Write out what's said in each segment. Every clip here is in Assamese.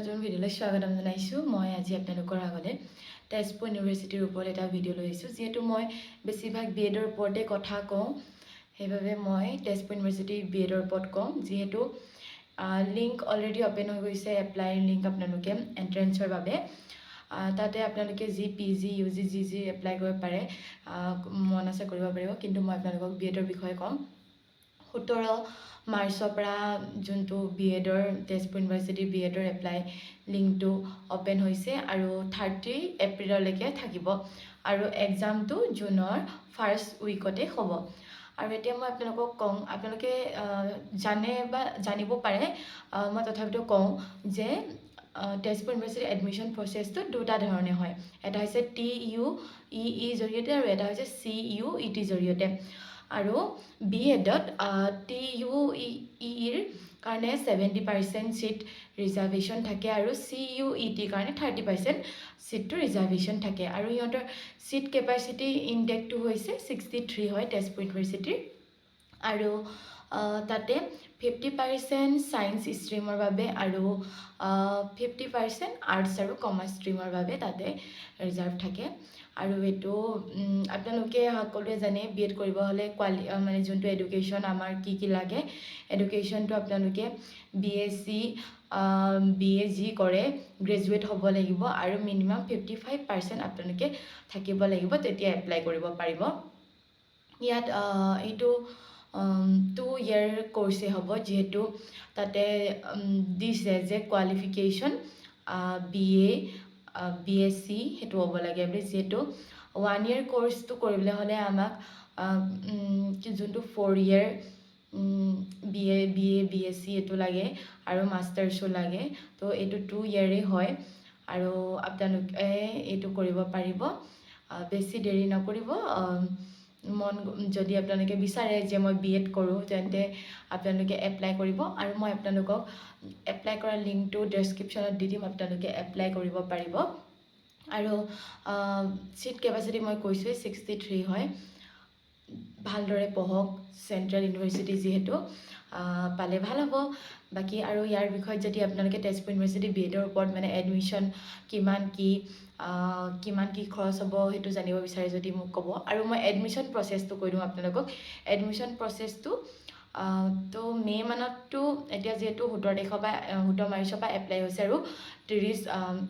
নতুন ভিডিঅ'লৈ স্বাগতম জনাইছোঁ। মই আজি আপোনালোকৰ আগলৈ তেজপুৰ ইউনিভাৰ্চিটিৰ ওপৰত এটা ভিডিঅ' লৈ আহিছোঁ। যিহেতু মই বেছিভাগ BEdৰ ওপৰতে কথা কওঁ, সেইবাবে মই তেজপুৰ ইউনিভাৰ্চিটি BEdৰ ওপৰত কওঁ। যিহেতু লিংক অলৰেডি অ'পেন হৈ গৈছে, এপ্লাইৰ লিংক আপোনালোকে এণ্ট্ৰেঞ্চৰ বাবে। তাতে আপোনালোকে যি PG UG যি এপ্লাই কৰিব পাৰে, মন আছে কৰিব পাৰিব। কিন্তু মই আপোনালোকক BEdৰ বিষয়ে কওঁ। 17 মাৰ্চৰ পৰা যোনটো BEdৰ তেজপুৰ ইউনিভাৰ্চিটিৰ BEdৰ এপ্লাই লিংকটো অ'পেন হৈছে আৰু 30 এপ্ৰিললৈকে থাকিব আৰু এক্সামটো জুনৰ ফাৰ্ষ্ট উইকতে হ'ব। আৰু এতিয়া মই আপোনালোকক কওঁ, আপোনালোকে জানে বা জানিব পাৰে, মই তথাপিতো কওঁ যে তেজপুৰ ইউনিভাৰ্চিটিৰ এডমিশ্যন প্ৰচেছটো দুটা ধৰণে হয়। এটা হৈছে TUEE জৰিয়তে আৰু এটা হৈছে CUET জৰিয়তে। আৰু BEdত TUEEৰ কাৰণে 70% ছিট ৰিজাৰ্ভেশ্যন থাকে আৰু CUETৰ কাৰণে 30% ছিটটো ৰিজাৰ্ভেশ্যন থাকে। আৰু সিহঁতৰ ছিট কেপাচিটি ইনটেকটো হৈছে 63 হয় তেজপুৰ ইউনিভাৰ্চিটিৰ। আৰু তাতে 50% ছায়েন্স ষ্ট্ৰীমৰ বাবে আৰু 50% আৰ্টছ আৰু কমাৰ্চ ষ্ট্ৰীমৰ বাবে তাতে ৰিজাৰ্ভ থাকে। আৰু এইটো আপোনালোকে সকলোৱে জানে, BEd কৰিব হ'লে মানে যোনটো এডুকেশ্যন আমাৰ কি লাগে, এডুকেশ্যনটো আপোনালোকে BSc BA যি কৰে গ্ৰেজুৱেট হ'ব লাগিব আৰু মিনিমাম 55% আপোনালোকে থাকিব লাগিব, তেতিয়া এপ্লাই কৰিব পাৰিব। ইয়াত এইটো 2 year কৰ্চে হ'ব। যিহেতু তাতে দিছে যে কোৱালিফিকেশ্যন BA BSc সেইটো হ'ব লাগে বুলি। যিহেতু 1 year কৰ্চটো কৰিবলৈ হ'লে আমাক যোনটো 4 year BA BSc এইটো লাগে আৰু মাষ্টাৰ্ছো লাগে। তো এইটো 2 yearই হয় আৰু আপোনালোকে এইটো কৰিব পাৰিব। বেছি দেৰি নকৰিব। যদি আপোনালোকে বিচাৰে যে মই BEd কৰোঁ, তেন্তে আপোনালোকে এপ্লাই কৰিব। আৰু মই আপোনালোকক এপ্লাই কৰা লিংকটো ডেছক্ৰিপশ্যনত দি দিম, আপোনালোকে এপ্লাই কৰিব পাৰিব। আৰু ছিট কেপাচিটি মই কৈছোঁৱেই 63 হয়। ভালদৰে পঢ়ক, চেণ্ট্ৰেল ইউনিভাৰ্চিটি যিহেতু পালে ভাল হ'ব। বাকী আৰু ইয়াৰ বিষয়ত যদি আপোনালোকে তেজপুৰ ইউনিভাৰ্চিটি BEdৰ ওপৰত মানে এডমিশ্যন কিমান কি খৰচ হ'ব সেইটো জানিব বিচাৰে যদি মোক ক'ব। আৰু মই এডমিশ্যন প্ৰচেছটো কৈ দিওঁ আপোনালোকক। এডমিশ্যন প্ৰচেছটো তো মে' মানততো এতিয়া যিহেতু 17 মাৰ্চৰ পৰা এপ্লাই হৈছে আৰু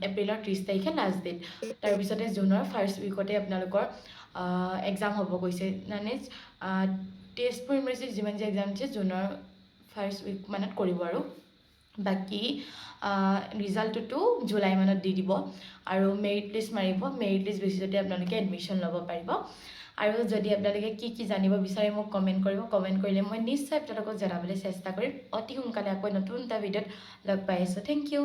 এপ্ৰিলৰ 30 তাৰিখে লাষ্ট ডেট। তাৰপিছতে জুনৰ ফাৰ্ষ্ট উইকতে আপোনালোকৰ এক্সাম হ'ব গৈছে। মানে তেজপুৰ ইউনিভাৰ্চিটিত যিমান যে এক্সাম দিছে জুনৰ ফাৰ্ষ্ট উইক মানত কৰিব। আৰু বাকী ৰিজাল্টটোতো জুলাই মানত দি দিব আৰু মেৰিট লিষ্ট মাৰিব। মেৰিট লিষ্ট বেছিছতে আপোনালোকে এডমিশ্যন ল'ব পাৰিব। আৰু যদি আপোনালোকে কি জানিব বিচাৰে মোক কমেণ্ট কৰিব। কমেণ্ট কৰিলে মই নিশ্চয় আপোনালোকক জনাবলৈ চেষ্টা কৰিম। অতি সোনকালে আকৌ নতুন এটা ভিডিঅ'ত লগ পাই আছোঁ। Thank U.